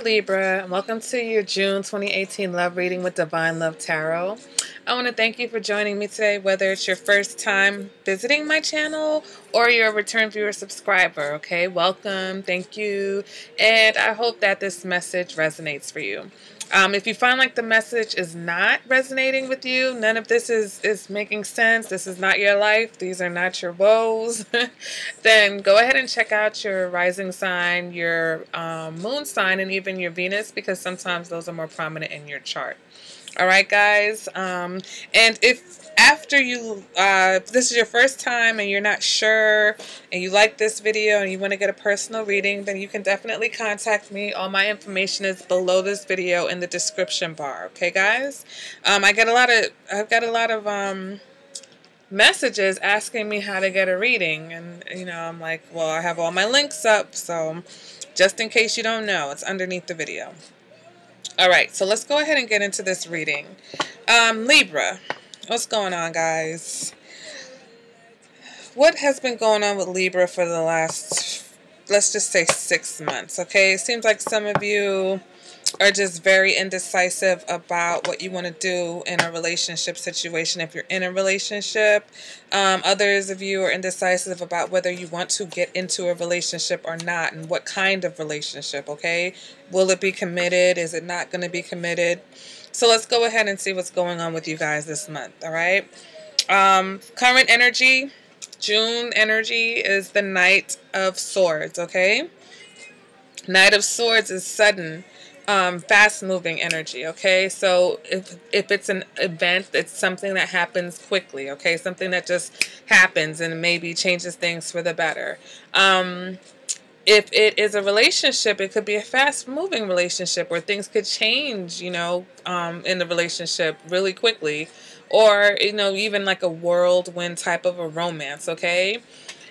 Libra, and welcome to your June 2018 love reading with Divine Love Tarot. I want to thank you for joining me today, whether it's your first time visiting my channel or you're a return viewer subscriber, okay? Welcome, thank you, and I hope that this message resonates for you. If you find like the message is not resonating with you, none of this is making sense, this is not your life, these are not your woes, then go ahead and check out your rising sign, your moon sign, and even your Venus, because sometimes those are more prominent in your chart. Alright guys, and if after you, if this is your first time and you're not sure and you like this video and you want to get a personal reading, then you can definitely contact me. All my information is below this video in the description bar. Okay guys, I've got a lot of messages asking me how to get a reading, and you know, I'm like, well, I have all my links up, so just in case you don't know, it's underneath the video. Alright, so let's go ahead and get into this reading. Libra, what's going on, guys? What has been going on with Libra for the last, let's just say 6 months, okay? It seems like some of you are just very indecisive about what you want to do in a relationship situation if you're in a relationship. Others of you are indecisive about whether you want to get into a relationship or not, and what kind of relationship, okay? Will it be committed? Is it not going to be committed? So let's go ahead and see what's going on with you guys this month, all right? Current energy, June energy, is the Knight of Swords, okay? Knight of Swords is sudden, fast-moving energy, okay? So if it's an event, it's something that happens quickly, okay? Something that just happens and maybe changes things for the better. If it is a relationship, it could be a fast-moving relationship where things could change, you know, in the relationship really quickly. Or, you know, even like a whirlwind type of a romance, okay?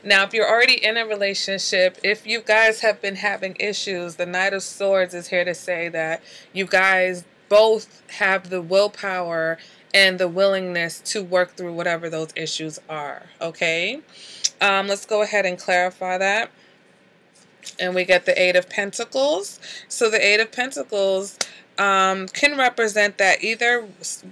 Now, if you're already in a relationship, if you guys have been having issues, the Knight of Swords is here to say that you guys both have the willpower and the willingness to work through whatever those issues are, okay? Let's go ahead and clarify that. And we get the Eight of Pentacles. So the Eight of Pentacles can represent that either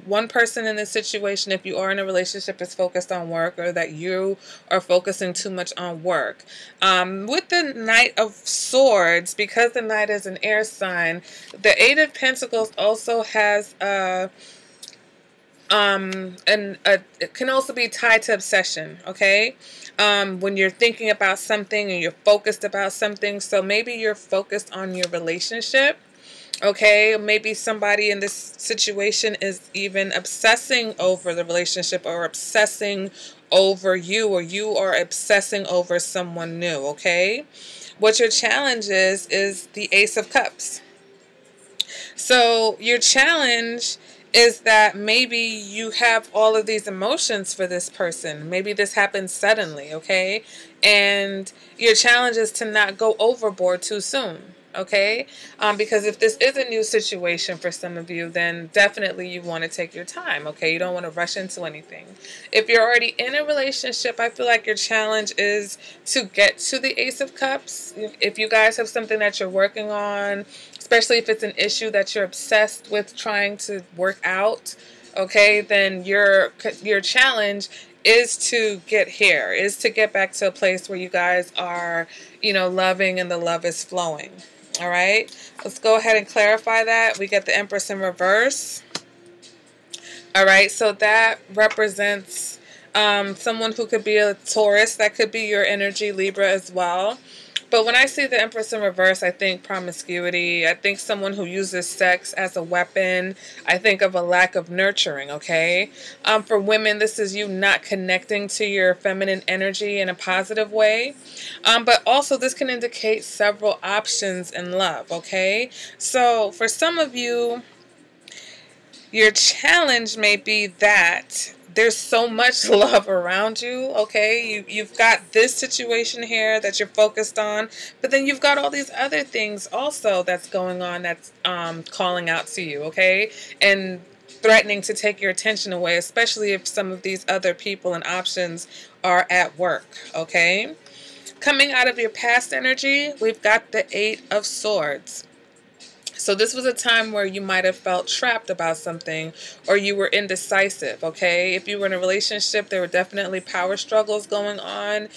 one person in this situation, if you are in a relationship, is focused on work, or that you are focusing too much on work. With the Knight of Swords, because the Knight is an air sign, the Eight of Pentacles also has it can also be tied to obsession, okay? When you're thinking about something and you're focused about something, so maybe you're focused on your relationship, okay? Maybe somebody in this situation is even obsessing over the relationship, or obsessing over you, or you are obsessing over someone new, okay? What your challenge is the Ace of Cups. So your challenge is that maybe you have all of these emotions for this person. Maybe this happens suddenly, okay? And your challenge is to not go overboard too soon, okay? Because if this is a new situation for some of you, then definitely you want to take your time, okay? You don't want to rush into anything. If you're already in a relationship, I feel like your challenge is to get to the Ace of Cups. If you guys have something that you're working on, especially if it's an issue that you're obsessed with trying to work out, okay, then your challenge is to get here, is to get back to a place where you guys are, you know, loving and the love is flowing. All right, let's go ahead and clarify that. We get the Empress in reverse. All right, so that represents someone who could be a Taurus. That could be your energy, Libra, as well. But when I see the Empress in reverse, I think promiscuity. I think someone who uses sex as a weapon. I think of a lack of nurturing, okay? For women, this is you not connecting to your feminine energy in a positive way. But also this can indicate several options in love, okay? So for some of you, your challenge may be that there's so much love around you, okay? You've got this situation here that you're focused on, but then you've got all these other things also that's going on that's calling out to you, okay? And threatening to take your attention away, especially if some of these other people and options are at work, okay? Coming out of your past energy, we've got the Eight of Swords. So this was a time where you might have felt trapped about something, or you were indecisive, okay? If you were in a relationship, there were definitely power struggles going on.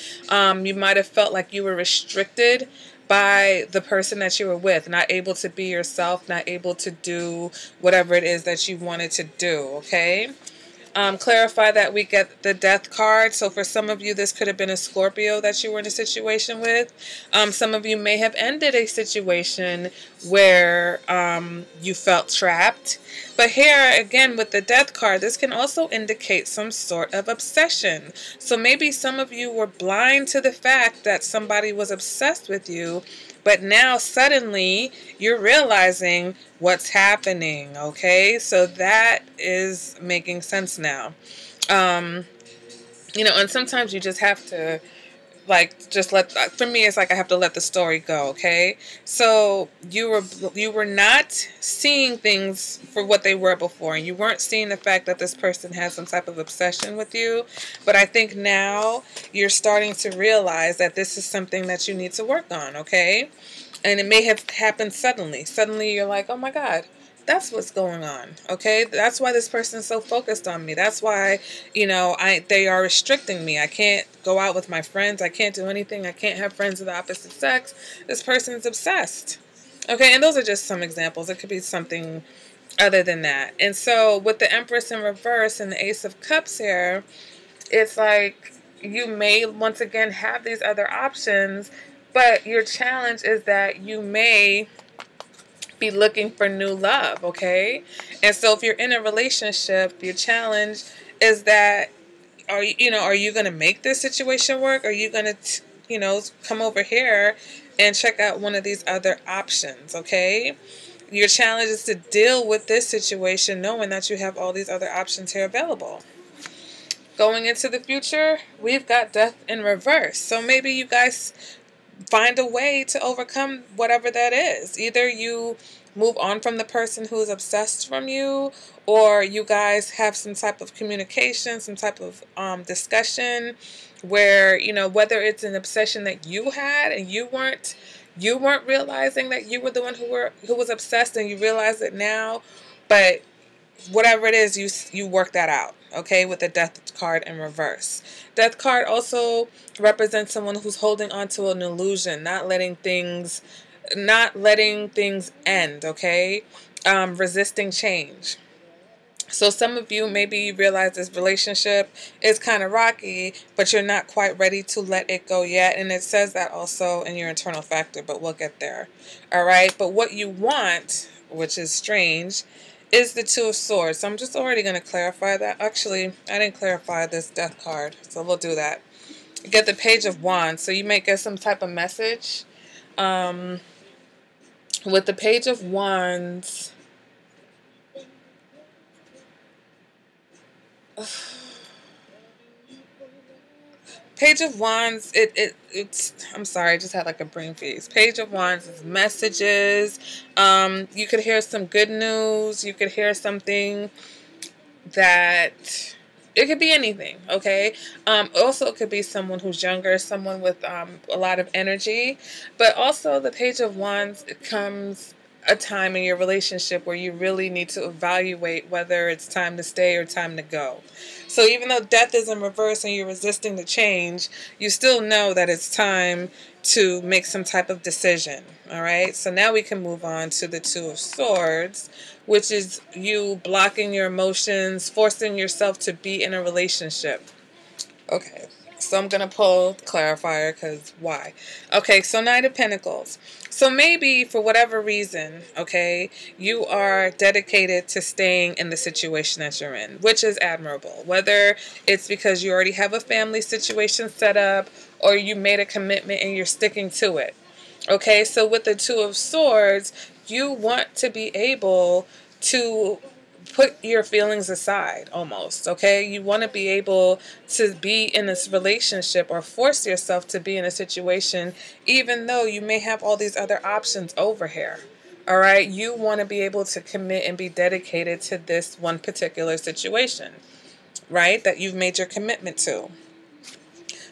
You might have felt like you were restricted by the person that you were with, not able to be yourself, not able to do whatever it is that you wanted to do, okay? Clarify that we get the death card. So for some of you, this could have been a Scorpio that you were in a situation with. Some of you may have ended a situation where you felt trapped. But here, again, with the death card, this can also indicate some sort of obsession. So maybe some of you were blind to the fact that somebody was obsessed with you, but now suddenly you're realizing what's happening, okay? So that is making sense now. You know, and sometimes you just have to, like, just let, for me, it's like I have to let the story go, okay? So you were not seeing things for what they were before, and you weren't seeing the fact that this person has some type of obsession with you. But I think now you're starting to realize that this is something that you need to work on, okay? And it may have happened suddenly. Suddenly you're like, oh my God, that's what's going on. Okay. That's why this person's so focused on me. That's why, you know, they are restricting me. I can't go out with my friends. I can't do anything. I can't have friends of the opposite sex. This person's obsessed. Okay. And those are just some examples. It could be something other than that. And so with the Empress in reverse and the Ace of Cups here, it's like you may once again have these other options, but your challenge is that you may be looking for new love, okay? And so if you're in a relationship, your challenge is that, are you going to make this situation work? Are you going to, come over here and check out one of these other options, okay? Your challenge is to deal with this situation knowing that you have all these other options here available. Going into the future, we've got Death in reverse. So maybe you guys find a way to overcome whatever that is. Either you move on from the person who's obsessed from you, or you guys have some type of communication, some type of discussion where, whether it's an obsession that you had and you weren't realizing that you were the one who was obsessed, and you realize it now, but whatever it is, you work that out, okay, with the Death card in reverse. Death card also represents someone who's holding on to an illusion, not letting things end, okay? Resisting change. So some of you, maybe you realize this relationship is kind of rocky, but you're not quite ready to let it go yet. And it says that also in your internal factor, but we'll get there. All right. But what you want, which is strange, is the Two of Swords. So I'm just already going to clarify that. Actually, I didn't clarify this Death card, so we'll do that. You get the Page of Wands. So you may get some type of message. With the Page of Wands, Page of Wands, it's, I'm sorry, I just had like a brain freeze. Page of Wands is messages. You could hear some good news. You could hear something that, it could be anything, okay? Also, it could be someone who's younger, someone with a lot of energy. But also, the Page of Wands, it comes a time in your relationship where you really need to evaluate whether it's time to stay or time to go. So even though Death is in reverse and you're resisting the change, you still know that it's time to make some type of decision. All right. So now we can move on to the Two of Swords, which is you blocking your emotions, forcing yourself to be in a relationship. Okay. So I'm going to pull clarifier because why? Okay, so Knight of Pentacles. So maybe for whatever reason, okay, you are dedicated to staying in the situation that you're in, which is admirable. Whether it's because you already have a family situation set up or you made a commitment and you're sticking to it. Okay, so with the Two of Swords, you want to be able to put your feelings aside almost, okay? You want to be able to be in this relationship or force yourself to be in a situation even though you may have all these other options over here, all right? You want to be able to commit and be dedicated to this one particular situation, right, that you've made your commitment to.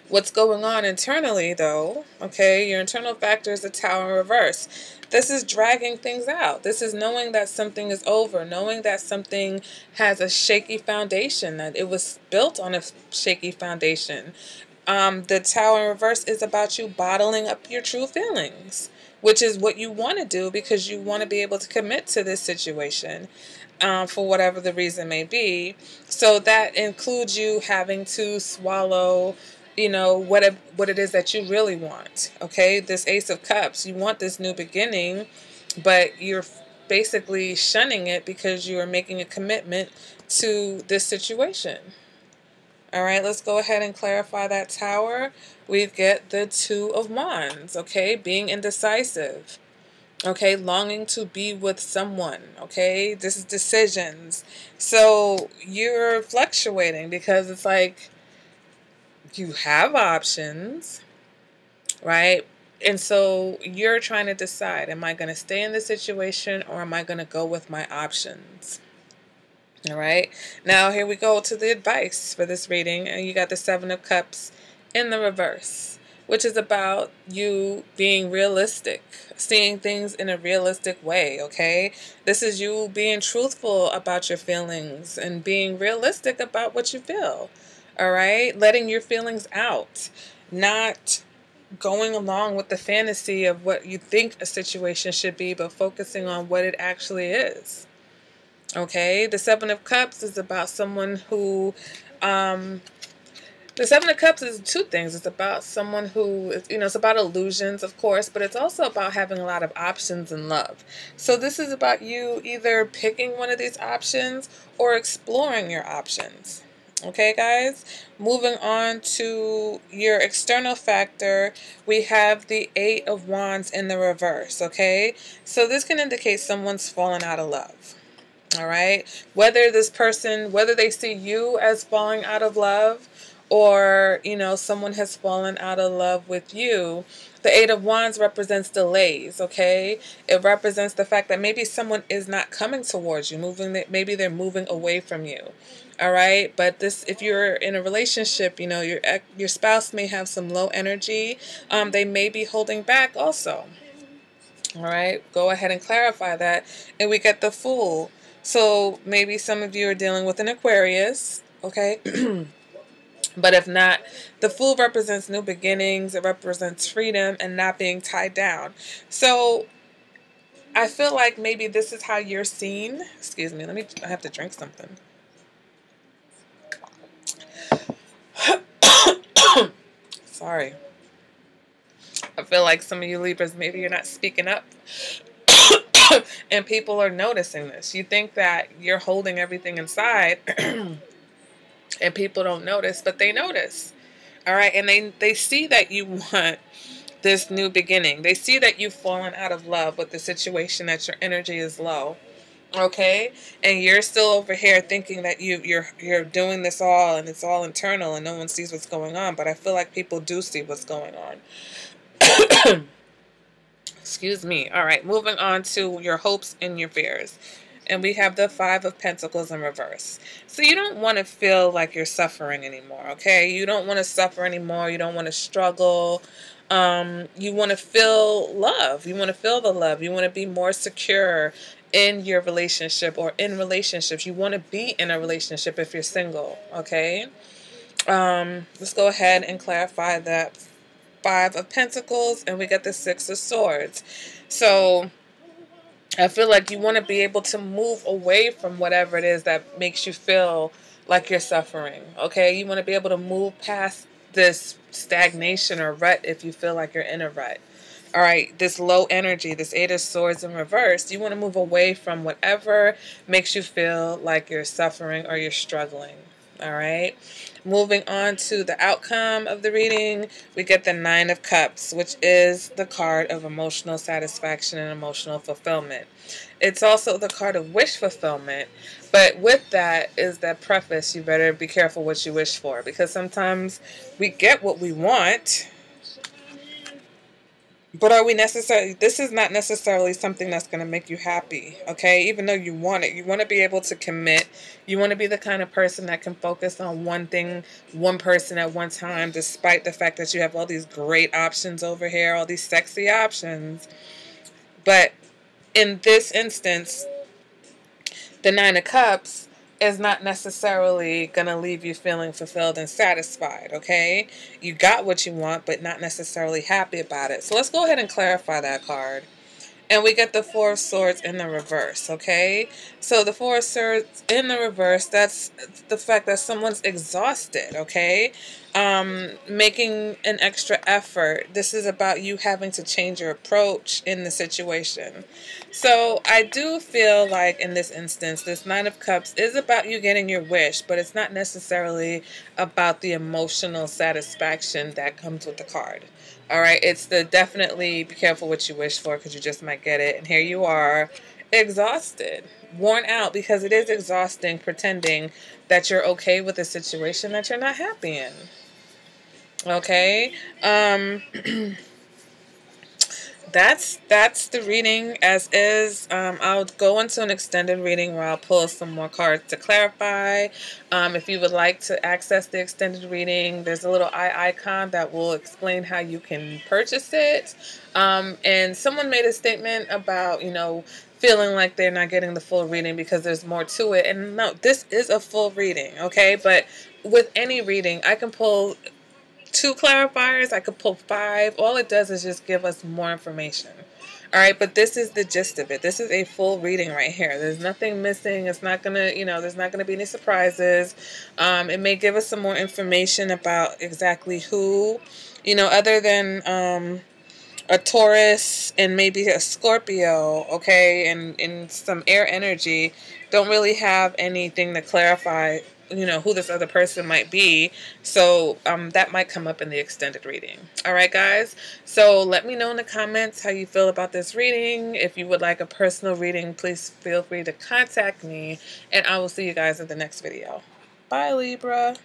What's going on internally, though, okay, your internal factor is the Tower in reverse. This is dragging things out. This is knowing that something is over, knowing that something has a shaky foundation, that it was built on a shaky foundation. The Tower in reverse is about you bottling up your true feelings, which is what you want to do because you want to be able to commit to this situation, for whatever the reason may be. So that includes you having to swallow, what it is that you really want. Okay, this Ace of Cups, you want this new beginning, but you're basically shunning it because you are making a commitment to this situation. All right, let's go ahead and clarify that Tower. We get the Two of Wands, okay? Being indecisive, okay? Longing to be with someone, okay? This is decisions. So you're fluctuating because it's like you have options, right? And so you're trying to decide, am I going to stay in this situation or am I going to go with my options? All right, now here we go to the advice for this reading, and you got the Seven of Cups in the reverse, which is about you being realistic, seeing things in a realistic way, okay? This is you being truthful about your feelings and being realistic about what you feel, all right? Letting your feelings out, not going along with the fantasy of what you think a situation should be, but focusing on what it actually is. Okay, the Seven of Cups is about someone who, the Seven of Cups is two things. It's about someone who, it's about illusions, of course, but it's also about having a lot of options in love. So this is about you either picking one of these options or exploring your options. Okay, guys, moving on to your external factor, we have the Eight of Wands in the reverse, okay? So this can indicate someone's fallen out of love. All right, whether they see you as falling out of love or, someone has fallen out of love with you, the Eight of Wands represents delays, okay? It represents the fact that maybe someone is not coming towards you, maybe they're moving away from you. All right, but if you're in a relationship, your spouse may have some low energy. They may be holding back also. All right, go ahead and clarify that. And we get the Fool. So maybe some of you are dealing with an Aquarius, okay? But if not, the Fool represents new beginnings. It represents freedom and not being tied down. So I feel like maybe this is how you're seen. Excuse me, I have to drink something. Sorry. I feel like some of you Libras, maybe you're not speaking up. And people are noticing this. You think that you're holding everything inside and people don't notice, but they notice. All right, and they see that you want this new beginning. They see that you've fallen out of love with the situation, that your energy is low. Okay, and you're still over here thinking that you're doing this all and it's all internal and no one sees what's going on, but I feel like people do see what's going on. Excuse me. All right, moving on to your hopes and your fears. And we have the Five of Pentacles in reverse. So you don't want to feel like you're suffering anymore, okay? You don't want to suffer anymore. You don't want to struggle. You want to feel love. You want to feel the love. You want to be more secure in your relationship or in relationships. You want to be in a relationship if you're single, okay? Let's go ahead and clarify that Five of Pentacles, and we got the Six of Swords. So I feel like you want to be able to move away from whatever it is that makes you feel like you're suffering, okay? You want to be able to move past this stagnation or rut if you feel like you're in a rut. All right, this low energy, this Eight of Swords in reverse, you want to move away from whatever makes you feel like you're suffering or you're struggling. All right, moving on to the outcome of the reading, we get the Nine of Cups, which is the card of emotional satisfaction and emotional fulfillment. It's also the card of wish fulfillment, but with that is that preface, you better be careful what you wish for, because sometimes we get what we want, but are we necessarily, this is not necessarily something that's going to make you happy, okay? Even though you want it, you want to be able to commit. You want to be the kind of person that can focus on one thing, one person at one time, despite the fact that you have all these great options over here, all these sexy options. But in this instance, the Nine of Cups is not necessarily going to leave you feeling fulfilled and satisfied, okay? You got what you want, but not necessarily happy about it. So let's go ahead and clarify that card. And we get the Four of Swords in the reverse, okay? So the Four of Swords in the reverse, that's the fact that someone's exhausted, okay? Making an extra effort. This is about you having to change your approach in the situation. So I do feel like in this instance, this Nine of Cups is about you getting your wish, but it's not necessarily about the emotional satisfaction that comes with the card. All right, it's the definitely be careful what you wish for because you just might get it. And here you are, exhausted, worn out, because it is exhausting pretending that you're okay with a situation that you're not happy in. Okay, that's the reading as is. I'll go into an extended reading where I'll pull some more cards to clarify. If you would like to access the extended reading, there's a little eye icon that will explain how you can purchase it. And someone made a statement about, feeling like they're not getting the full reading because there's more to it. And no, this is a full reading, okay? But with any reading, I can pull 2 clarifiers, I could pull 5. All it does is just give us more information. All right, but this is the gist of it. This is a full reading right here. There's nothing missing. It's not going to, there's not going to be any surprises. It may give us some more information about exactly who, other than a Taurus and maybe a Scorpio, okay, and some air energy. Don't really have anything to clarify who this other person might be. So that might come up in the extended reading. All right, guys. So let me know in the comments how you feel about this reading. If you would like a personal reading, please feel free to contact me. And I will see you guys in the next video. Bye, Libra.